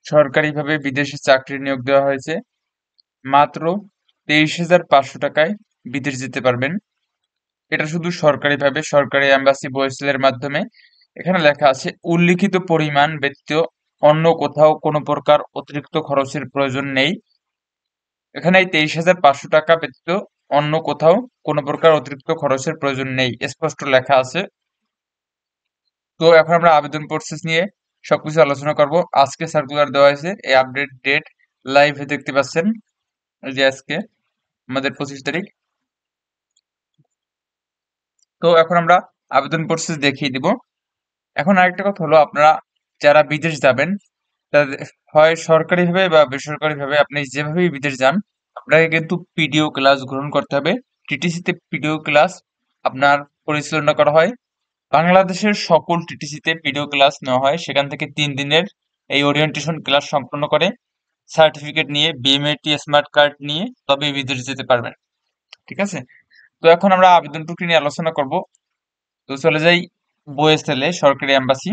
সরকারিভাবে বিদেশে চাকরি নিয়োগ দেওয়া হয়েছে। মাত্র 23,500 টাকায় বিদেশ যেতে পারবেন। এটা শুধু সরকারিভাবে, সরকারি এম্বাসি বয়সেলের মাধ্যমে। এখানে লেখা আছে উল্লিখিত পরিমাণ ব্যতীত অন্য কোথাও কোনো প্রকার অতিরিক্ত খরচের প্রয়োজন নেই। এখানে এই 23,500 টাকা ব্যতীত অন্য কোথাও কোনো প্রকার অতিরিক্ত খরচের প্রয়োজন নেই স্পষ্ট লেখা আছে। তো এখন আমরা আবেদন প্রসেস নিয়ে সবকিছু আলোচনা করব। আজকে সার্কুলার দেওয়া হয়েছে, এই আপডেট ডেট লাইভে দেখতে পাচ্ছেন, এই যে আজকে আমাদের 25 তারিখ। তো এখন আমরা আবেদন প্রসেস দেখিয়ে দিব। এখন আরেকটা কথা হলো, আপনারা যারা বিদেশ যাবেন তাদের হয় সরকারিভাবে বা বেসরকারিভাবে আপনি যেভাবেই বিদেশ যান, আপনাকে কিন্তু পিডিও ক্লাস গ্রহণ করতে হবে। টিটিসিতে পিডিও ক্লাস আপনার পরিচালনা করা হয়। বাংলাদেশের সকল টিটিসিতে পিডিও ক্লাস নেওয়া হয়। সেখান থেকে 3 দিনের এই ওরিয়েন্টেশন ক্লাস সম্পন্ন করে সার্টিফিকেট নিয়ে বিএমএটি স্মার্ট কার্ড নিয়ে তবে বিদেশ যেতে পারবেন। ঠিক আছে? তো এখন আমরা আবেদন প্রক্রিয়া নিয়ে আলোচনা করব। তো চলে যাই বয়েসেলে, সরকারি এম্বাসি।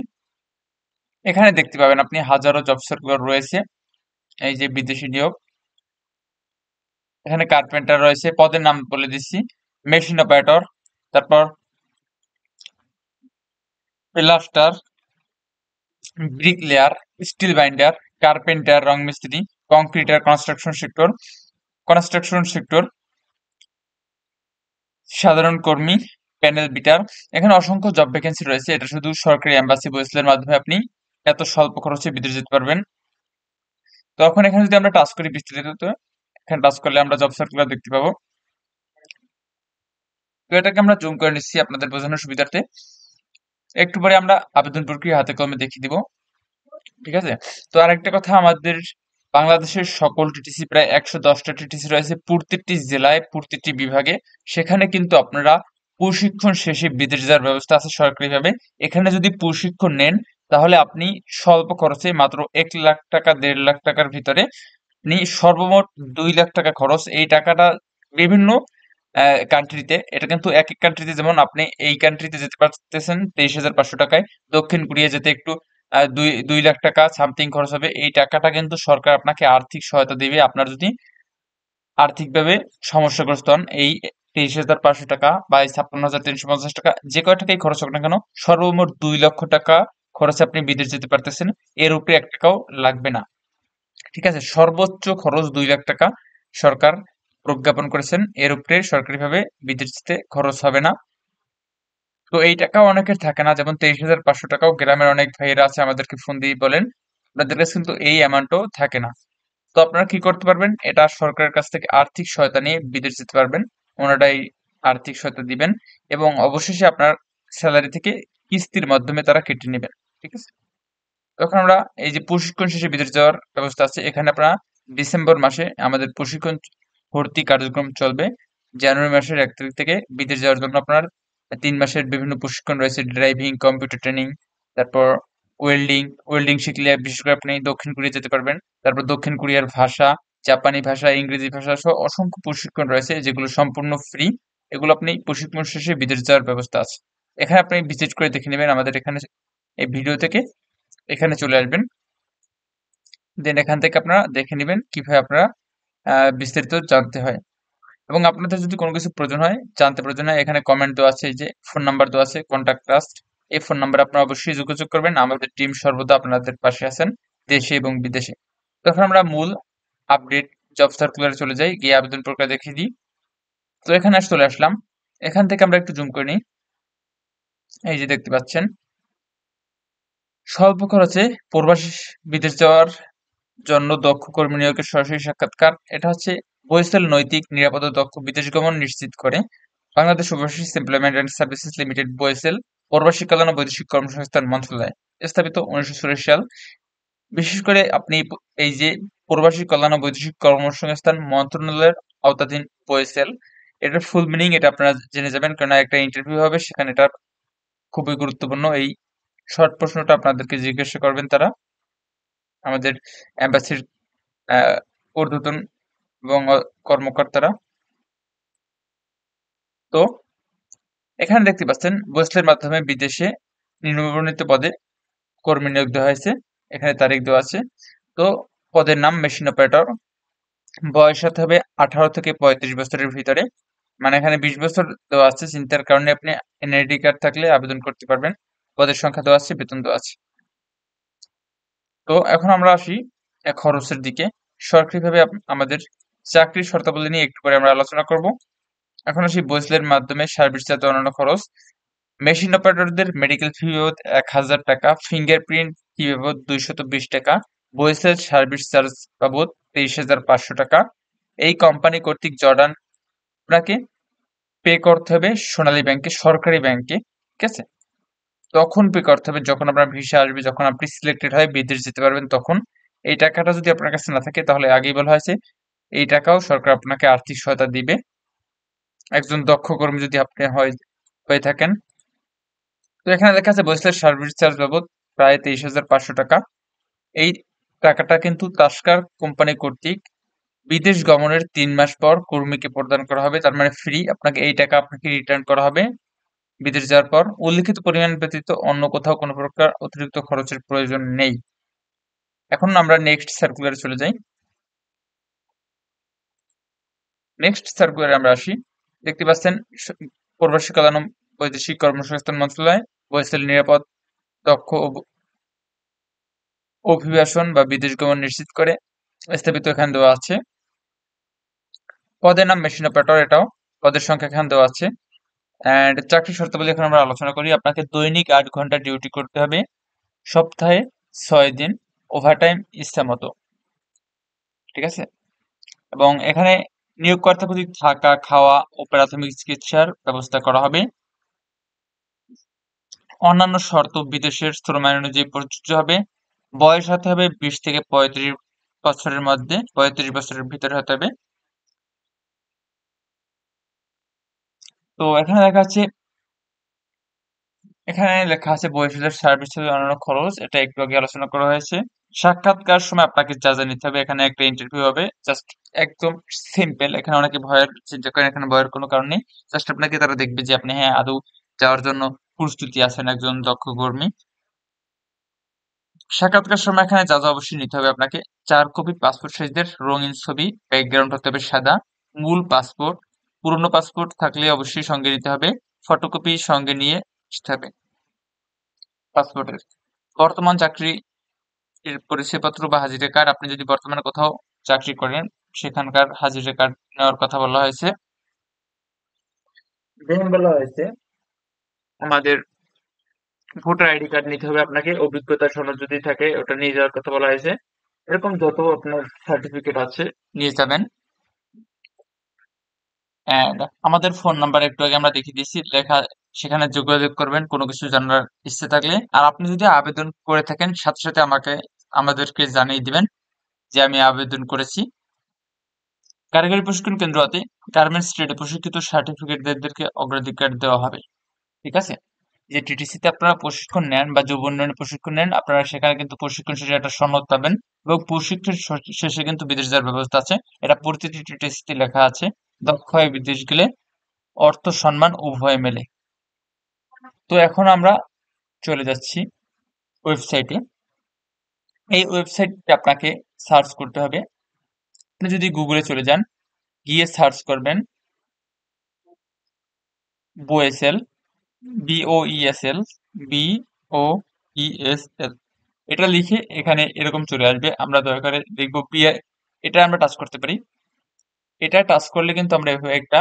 এখানে দেখতে পাবেন আপনি হাজারো জব সার্কুলার রয়েছে। এই যে বিদেশি নিয়োগ, এখানে কার্পেন্টার রয়েছে, পদের নাম বলে দিচ্ছি, মেশিন অপারেটর, তারপর plaster, bricklayer, steel binder, carpenter, রং মিস্ত্রি, কংক্রিটার, কনস্ট্রাকশন সেক্টর, সাধারণ কর্মী, প্যানেল বিটার। এখানে অসংখ্য জব ভ্যাকেন্সি রয়েছে। এটা শুধু সরকারি এম্বাসি বয়েসেলের মাধ্যমে আপনি এত স্বল্প খরচে বিদেশ যেতে পারবেন। তো এখন এখানে যদি আমরা টাচ করি বিস্তারিত, এখানে টাচ করলে আমরা জব সার্কুলার দেখতে পাবো। তো এটাকে আমরা জুম করে নিচ্ছি আপনাদের বোঝানোর সুবিধার্থে। একটু পরে আমরা আবেদন প্রক্রিয়া হাতে কলমে দেখিয়ে দিব। ঠিক আছে? তো আরেকটা কথা, আমাদের বাংলাদেশের সকল টিটিসি, প্রায় 110টা টিটিসি রয়েছে প্রত্যেকটি জেলায়, প্রত্যেকটি বিভাগে। সেখানে কিন্তু আপনারা প্রশিক্ষণ শেষে বিদেশ যাওয়ার ব্যবস্থা আছে সরকারিভাবে। এখানে যদি প্রশিক্ষণ নেন তাহলে আপনি স্বল্প খরচে মাত্র 1 লাখ টাকা 1.5 লাখ টাকার ভিতরে আপনি সর্বমোট 2 লাখ টাকা খরচ, এই টাকাটা বিভিন্ন কান্ট্রিতে, এটা কিন্তু এক এক কান্ট্রিতে, যেমন আপনি এই কান্ট্রিতে যেতে পারতেছেন 23,500 টাকায়, দক্ষিণ কোরিয়া যেতে একটু দুই 2 লাখ টাকা সামথিং খরচ হবে। এই টাকাটা কিন্তু সরকার আপনাকে আর্থিক সহায়তা দেবে আপনার যদি আর্থিকভাবে সমস্যাগ্রস্ত হন। এই 23,500 টাকা বা এই 56,350 টাকা, যে কয় টাকাই খরচ হোক না কেন, সর্বমোট 2 লক্ষ টাকা খরচে আপনি বিদেশ যেতে পারতেছেন। এর উপরে 1 টাকাও লাগবে না। ঠিক আছে? সর্বোচ্চ খরচ 2 লাখ টাকা সরকার প্রজ্ঞাপন করেছেন। এর উপরে সরকারিভাবে বিদেশ যেতে খরচ হবে না। তো এই টাকাও অনেকের থাকে না, যেমন 23,500 টাকাও গ্রামের অনেক ভাইয়েরা আছে আমাদেরকে ফোন দিয়ে বলেন, আপনাদের কাছে কিন্তু এই অ্যামাউন্টও থাকে না। তো আপনারা কি করতে পারবেন, এটা সরকারের কাছ থেকে আর্থিক সহায়তা নিয়ে বিদেশ যেতে পারবেন। ওনারাই আর্থিক সহায়তা দিবেন এবং অবশেষে আপনার স্যালারি থেকে কিস্তির মাধ্যমে তারা কেটে নেবেন। ঠিক আছে? তখন আমরা এই যে প্রশিক্ষণ শেষে বিদেশ যাওয়ার ব্যবস্থা আছে, এখানে আপনারা ডিসেম্বর মাসে আমাদের প্রশিক্ষণ ভর্তি কার্যক্রম চলবে। জানুয়ারি মাসের 1 তারিখ থেকে বিদেশ যাওয়ার জন্য আপনার 3 মাসের বিভিন্ন প্রশিক্ষণ রয়েছে, ড্রাইভিং, কম্পিউটার ট্রেনিং, তারপর ওয়েল্ডিং। ওয়েল্ডিং শিখলে বিশেষ করে আপনি দক্ষিণ কোরিয়া যেতে পারবেন। তারপর দক্ষিণ কোরিয়ার ভাষা, জাপানি ভাষা, ইংরেজি ভাষা সহ অসংখ্য প্রশিক্ষণ রয়েছে যেগুলো সম্পূর্ণ ফ্রি। এগুলো আপনি প্রশিক্ষণ শেষে বিদেশ যাওয়ার ব্যবস্থা আছে। এখানে আপনি ভিজিট করে দেখে নেবেন আমাদের এখানে, এই ভিডিও থেকে এখানে চলে আসবেন। দেন এখান থেকে আপনারা দেখে নেবেন কিভাবে আপনারা বিস্তারিত জানতে হয়। এবং আপনাদের যদি কোনো কিছু প্রয়োজন হয়, জানতে প্রয়োজন হয়, এখানে কমেন্ট দেওয়া আছে, এই যে ফোন নাম্বার দেওয়া আছে, কন্টাক্ট আস। এই ফোন নাম্বারে আপনারা অবশ্যই যোগাযোগ করবেন। আমাদের টিম সর্বদা আপনাদের পাশে আছেন, দেশে এবং বিদেশে। তখন আমরা মূল আপডেট জব সার্কুলারে চলে যাই, গিয়ে আবেদন প্রক্রিয়া দেখিয়ে দিই। তো এখানে চলে আসলাম। এখান থেকে আমরা একটু জুম করে নিই। এই যে দেখতে পাচ্ছেন, স্বল্প খরচে প্রবাসী বিদেশ যাওয়ার জন্য দক্ষ কর্মী নিয়োগের সরাসরি সাক্ষাৎকার। এটা হচ্ছে বরিশাল নৈতিক, নিরাপদ ও দক্ষ বিদেশ গমন নিশ্চিত করে Bangladesh overseas employment and services limited Barishal, প্রবাসী কল্যাণ ও বৈদেশিক কর্মসংস্থান মন্ত্রণালয়, স্থাপিত 1984 সাল। বিশেষ করে আপনি এই যে প্রবাসী কল্যাণ ও বৈদেশিক কর্মসংস্থান মন্ত্রণালয়ের আওতাধীন বরিশাল, এটার ফুল মিনিং এটা আপনারা জেনে যাবেন, কারণ একটা ইন্টারভিউ হবে সেখানে এটা খুবই গুরুত্বপূর্ণ। এই শর্ট প্রশ্নটা আপনাদেরকে জিজ্ঞাসা করবেন তারা, আমাদের এম্বাসির ঊর্ধ্বতন এবং কর্মকর্তারা। তো এখানে দেখতে পাচ্ছেন বৈসেলের মাধ্যমে বিদেশে নিম্নবর্ণিত পদে কর্মী নিয়োগ দেওয়া হয়েছে। এখানে তারিখ দেওয়া আছে। তো তো পদের নাম মেশিন অপারেটর। বয়স হতে হবে 18 থেকে 35 বছরের ভিতরে। মানে এখানে 20 বছর দেওয়া আছে, চিন্তার কারণে আপনি এনআইডি কার্ড থাকলে আবেদন করতে পারবেন। পদের সংখ্যা দেওয়া আছে, বেতন দেওয়া আছে। তো এখন আমরা আসি খরচের দিকে। সরকারিভাবে আমাদের চাকরির শর্তাবলী নিয়ে একটু পরে আমরা আলোচনা করব। এখন আসি বৈসেলের মাধ্যমে সার্ভিস চার্জ অন্যান্য খরচ। মেশিন অপারেটরদের মেডিকেল ফি বাবদ 1000 টাকা, ফিঙ্গারপ্রিন্ট ফি বাবদ 220 টাকা, বৈসেল সার্ভিস চার্জ বাবদ 23,500 টাকা। এই কোম্পানি কর্তৃক জর্ডান আপনাকে পে করতে হবে সোনালী ব্যাংকে, সরকারি ব্যাংকে। ঠিক আছে, তখন পে করতে হবে যখন আপনার ভিসা আসবে, যখন আপনি সিলেক্টেড হয়ে বিদেশ যেতে পারবেন তখন। এই টাকাটা যদি আপনার কাছে না থাকে তাহলে আগেই বলা হয়েছে এই টাকাও সরকার আপনাকে আর্থিক সহায়তা দিবে, একজন দক্ষ কর্মী যদি আপনি হয়ে থাকেন। তো এখানে লেখা আছে বৈসলের সার্ভিস চার্জ বাবদ প্রায় 23,500 টাকা। এই টাকাটা কিন্তু তাস্কার কোম্পানি কর্তৃক বিদেশ গমনের 3 মাস পর কর্মীকে প্রদান করা হবে। তার মানে ফ্রি, আপনাকে এই টাকা আপনাকে রিটার্ন করা হবে বিদেশ যাওয়ার পর। উল্লিখিত পরিমাণ ব্যতীত অন্য কোথাও কোনো প্রকার অতিরিক্ত খরচের প্রয়োজন নেই। এখন আমরা নেক্সট সার্কুলারে চলে যাই। নেক্সট সার্কুলারে আমরা আসি। দেখতে পাচ্ছেন প্রবাসী কল্যাণ ও বৈদেশিক কর্মসংস্থান মন্ত্রণালয় বৈসেল নিরাপদ দক্ষ অভিবাসন বা বিদেশ গমন নিশ্চিত করে স্থাপিত এখানে দেওয়া আছে। পদের নাম মেশিন অপারেটর, এটাও পদের সংখ্যা এখানে দেওয়া আছে। অ্যান্ড চাকরি শর্তাবলী এখন আমরা আলোচনা করি। আপনাকে দৈনিক 8 ঘন্টা ডিউটি করতে হবে, সপ্তাহে 6 দিন, ওভারটাইম ইচ্ছা মতো। ঠিক আছে, এবং এখানে নিয়োগকর্তা কর্তৃক থাকা, খাওয়া ও প্রাথমিক চিকিৎসার ব্যবস্থা করা হবে। অন্যান্য শর্ত বিদেশের শ্রম আইন অনুযায়ী প্রযোজ্য হবে। বয়স হতে হবে 20 থেকে 35 বছরের মধ্যে, 35 বছরের ভিতরে হতে হবে। তো এখানে লেখা আছে বয়সের সার্ভিস অন্যান্য খরচ, এটা একটু আগে আলোচনা করা হয়েছে। সাক্ষাৎকার সময় আপনাকে যা যা নিতে হবে, এখানে একটা ইন্টারভিউ হবে, জাস্ট একদম সিম্পল। এখানে অনেকে ভয়ের চিন্তা করেন, এখানে ভয়ের কোনো কারণ নেই। জাস্ট আপনাকে তারা দেখবে যে আপনি হ্যাঁ আদৌ যাওয়ার জন্য প্রস্তুতি আছেন, একজন দক্ষ কর্মী। সাক্ষাৎকার সময় এখানে যা যা অবশ্যই নিতে হবে আপনাকে: 4 কপি পাসপোর্ট সাইজের রঙিন ছবি, ব্যাকগ্রাউন্ড হতে হবে সাদা, মূল পাসপোর্ট, পুরনো পাসপোর্ট থাকলে অবশ্যই সঙ্গে নিতে হবে, ফটোকপি সঙ্গে নিয়ে আসতে হবে পাসপোর্টের। বর্তমান চাকরি এর পরিচয়পত্র বা হাজিরা কার্ড, আপনি যদি বর্তমানে কোথাও চাকরি করেন সেখানকার হাজিরা কার্ড নেওয়ার কথা বলা হয়েছে। দেন বলা হয়েছে আমাদের ভোটার আইডি কার্ড নিতে হবে আপনাকে, অভিজ্ঞতা সনদ যদি থাকে ওটা নিয়ে যাওয়ার কথা বলা হয়েছে। এরকম যত আপনার সার্টিফিকেট আছে নিয়ে যাবেন। অ্যান্ড আমাদের ফোন নাম্বার একটু আগে আমরা দেখিয়ে দিয়েছি লেখা, সেখানে যোগাযোগ করবেন কোনো কিছু জানার ইচ্ছে থাকলে। আর আপনি যদি আবেদন করে থাকেন সাথে সাথে আমাদেরকে জানিয়ে দিবেন যে আমি আবেদন করেছি। কারিগরি প্রশিক্ষণ কেন্দ্র হতে গার্মেন্টস ট্রেডে প্রশিক্ষিত সার্টিফিকেটদারদেরকে অগ্রাধিকার দেওয়া হবে। ঠিক আছে, যে টিটিসিতে আপনারা প্রশিক্ষণ নেন বা যুব উন্নয়নে প্রশিক্ষণ নেন, আপনারা সেখানে কিন্তু প্রশিক্ষণ শেষে একটা সনদ পাবেন এবং প্রশিক্ষণ শেষে কিন্তু বিদেশ যাওয়ার ব্যবস্থা আছে। এটা প্রতিটি টিটিসিতে লেখা আছে। দক্ষ হয়ে বিদেশ গেলে অর্থ সম্মান উভয় মেলে। তো এখন আমরা চলে যাচ্ছি ওয়েবসাইটে। এই ওয়েবসাইটে আপনাকে সার্চ করতে হবে। আপনি যদি গুগলে চলে যান, গিয়ে সার্চ করবেন বোয়েসেল, BOESL, BOESL, এটা লিখে এখানে এরকম চলে আসবে। আমরা দয়া করে দেখবো এটা আমরা টাচ করতে পারি। এটা টাচ করলে কিন্তু আমরা এভাবে একটা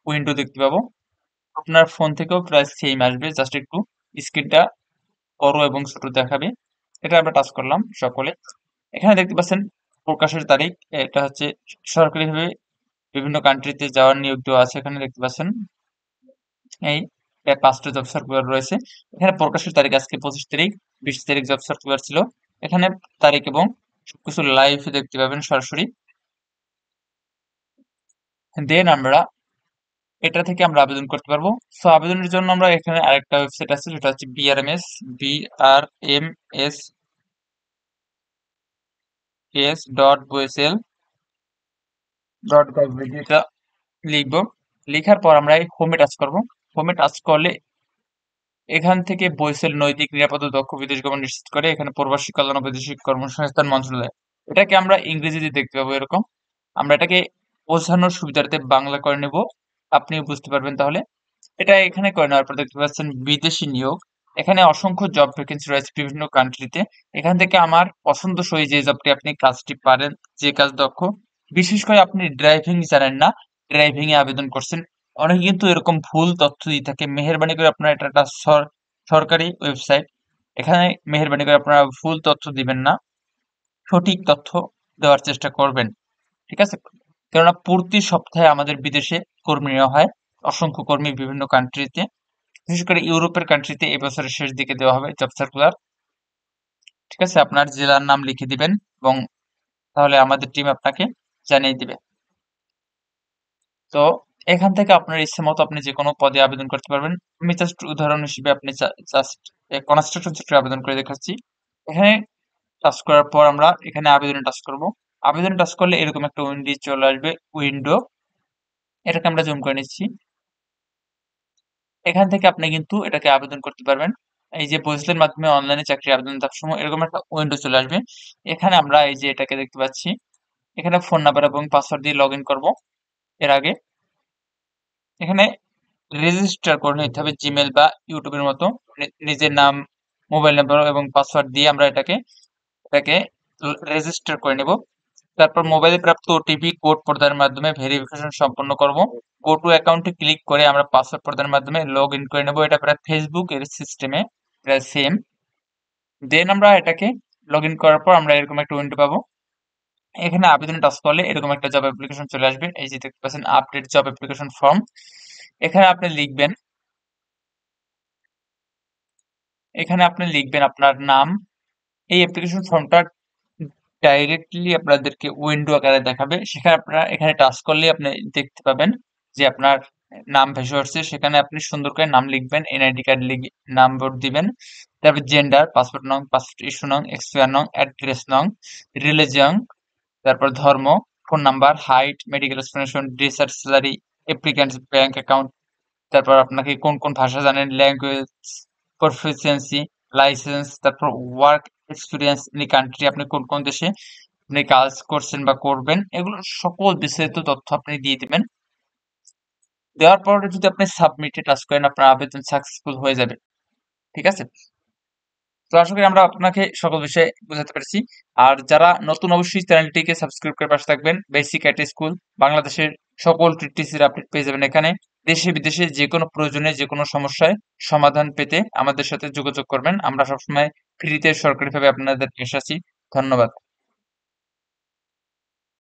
উইন্ডো দেখতে পাবো। আপনার ফোন থেকেও প্রায় সেম আসবে, জাস্ট একটু স্ক্রিনটা বড় এবং ছোট দেখাবে। এটা আমরা টাচ করলাম সকলে। এখানে দেখতে পাচ্ছেন প্রকাশের তারিখ, এটা হচ্ছে সরকারিভাবে বিভিন্ন কান্ট্রিতে যাওয়ার নিয়োগ দেওয়া আছে। এখানে দেখতে পাচ্ছেন এই 5টা জব সার্কুলার রয়েছে। এখানে প্রকাশের তারিখ আজকে 25 তারিখ, 20 তারিখ জব সার্কুলার ছিল। এখানে তারিখ এবং সবকিছু লাইভ দেখতে পাবেন সরাসরি। দেন এটা থেকে আমরা আবেদন করতে পারবো। সো আবেদনের জন্য আমরা এখানে আরেকটা ওয়েবসাইট আছে, যেটা হচ্ছে brms.boesl.gov, এটা লিখবো। লেখার পর আমরা এই হোমে টাচ করব। হোমে টাচ করলে এখান থেকে বৈসেল নৈতিক নিরাপদ ও দক্ষ বিদেশ গমন নিশ্চিত করে, এখানে প্রবাসী কল্যাণ ও বৈদেশিক কর্মসংস্থান মন্ত্রণালয়, এটাকে আমরা ইংরেজিতে দেখতে পাবো এরকম। আমরা এটাকে বোঝানোর সুবিধার্থে বাংলা করে নেব, আপনিও বুঝতে পারবেন তাহলে। এটা এখানে করে নেওয়ার পর দেখতে পাচ্ছেন বিদেশি নিয়োগ। এখানে অসংখ্য জব ভ্যাকেন্সি রয়েছে বিভিন্ন কান্ট্রিতে। এখান থেকে আমার পছন্দসই যে জবটি আপনি কাজটি পারেন, যে কাজ দক্ষ, বিশেষ করে আপনি ড্রাইভিং জানেন না, ড্রাইভিং এ আবেদন করছেন, অনেকে কিন্তু এরকম ভুল তথ্য দিয়ে থাকে। মেহেরবানি করে আপনারা, এটা একটা সরকারি ওয়েবসাইট, এখানে মেহেরবানি করে আপনারা ভুল তথ্য দিবেন না, সঠিক তথ্য দেওয়ার চেষ্টা করবেন। ঠিক আছে? কেননা প্রতি সপ্তাহে আমাদের বিদেশে কর্মী নেওয়া হয়, অসংখ্য কর্মী বিভিন্ন কান্ট্রিতে, বিশেষ করে ইউরোপের কান্ট্রিতে এই বছরের শেষ দিকে দেওয়া হবে জব সার্কুলার। ঠিক আছে? আপনার জেলার নাম লিখে দিবেন এবং তাহলে আমাদের টিম আপনাকে জানিয়ে দিবে। তো এখান থেকে আপনার ইচ্ছে মতো আপনি যে কোনো পদে আবেদন করতে পারবেন। আমি জাস্ট উদাহরণ হিসেবে আপনি জাস্ট কনস্ট্রাকশন সেক্টরে আবেদন করে দেখাচ্ছি। এখানে টাচ করার পর আমরা এখানে আবেদনে টাচ করব। আবেদনে টাচ করলে এরকম একটা উইন্ডো চলে আসবে, উইন্ডো। এটাকে আমরা জুম করে নিচ্ছি। এখান থেকে আপনি কিন্তু এটাকে আবেদন করতে পারবেন। এই যে বইসেলের মাধ্যমে অনলাইনে চাকরি আবেদন দেওয়ার সময় এরকম একটা উইন্ডো চলে আসবে। এখানে আমরা এই যে এটাকে দেখতে পাচ্ছি, এখানে ফোন নাম্বার এবং পাসওয়ার্ড দিয়ে লগ ইন করবো। এর আগে এখানে রেজিস্টার করে নিতে হবে জিমেল বা ইউটিউবের মতো। নিজের নাম, মোবাইল নাম্বার এবং পাসওয়ার্ড দিয়ে আমরা এটাকে এটাকে রেজিস্টার করে নেব। তারপর মোবাইলে প্রাপ্ত ওটিপি কোড প্রদানের মাধ্যমে ভেরিফিকেশন সম্পন্ন করব। গো টু অ্যাকাউন্টে ক্লিক করে আমরা পাসওয়ার্ড প্রদানের মাধ্যমে লগ ইন করে নেব। এটা প্রায় ফেসবুক এর সিস্টেমে প্রায় সেম। দেন আমরা এটাকে লগ ইন করার পর আমরা এরকম একটা উইন্ডো পাবো। এখানে আবেদনে টাচ করলে এরকম একটা জব অ্যাপ্লিকেশন চলে আসবে। এই যে দেখতে পাচ্ছেন আপডেট জব অ্যাপ্লিকেশন ফর্ম। এখানে আপনি লিখবেন, এখানে আপনি লিখবেন আপনার নাম। এই অ্যাপ্লিকেশন ফর্মটা ডাইরেক্টলি আপনাদেরকে উইন্ডো আকারে দেখাবে। সেখানে আপনারা এখানে টাচ করলে আপনি দেখতে পাবেন যে আপনার নাম ভেসে উঠছে। সেখানে আপনি সুন্দর করে নাম লিখবেন, এনআইডি কার্ড নাম্বার দিবেন, তারপর জেন্ডার, পাসপোর্ট নং, পাসপোর্ট ইস্যু নং, এক্সপায়ার নং, অ্যাড্রেস নং, রিলিজিয়ন, তারপর ধর্ম, phone number, height, medical explanation, dessert, salary, applicants bank account, তারপর আপনাকে কোন কোন ভাষা জানেন, ল্যাঙ্গুয়েজ প্রফিসিয়েন্সি, লাইসেন্স, তারপর ওয়ার্ক এক্সপিরিয়েন্স ইন কান্ট্রি, আপনি কোন কোন দেশে আপনি কাজ করছেন বা করবেন, এগুলো সকল বিস্তারিত তথ্য আপনি দিয়ে দিবেন। দেওয়ার পরে যদি আপনি সাবমিটে টাচ করেন, আপনার আবেদন সাকসেসফুল হয়ে যাবে। ঠিক আছে? তো আশা করি আমরা আপনাকে সকল বিষয়ে বোঝাতে পেরেছি। আর যারা নতুন, অবশ্যই চ্যানেলটিকে সাবস্ক্রাইব করে পাশে থাকবেন। বেসিক আইটি স্কুল, বাংলাদেশের সকল টিটিসির আপডেট পেয়ে যাবেন এখানে। দেশে বিদেশে যে কোনো প্রয়োজনে, যে কোনো সমস্যায় সমাধান পেতে আমাদের সাথে যোগাযোগ করবেন। আমরা সবসময় ফ্রিতে সরকারিভাবে আপনাদের পাশে আছি। ধন্যবাদ।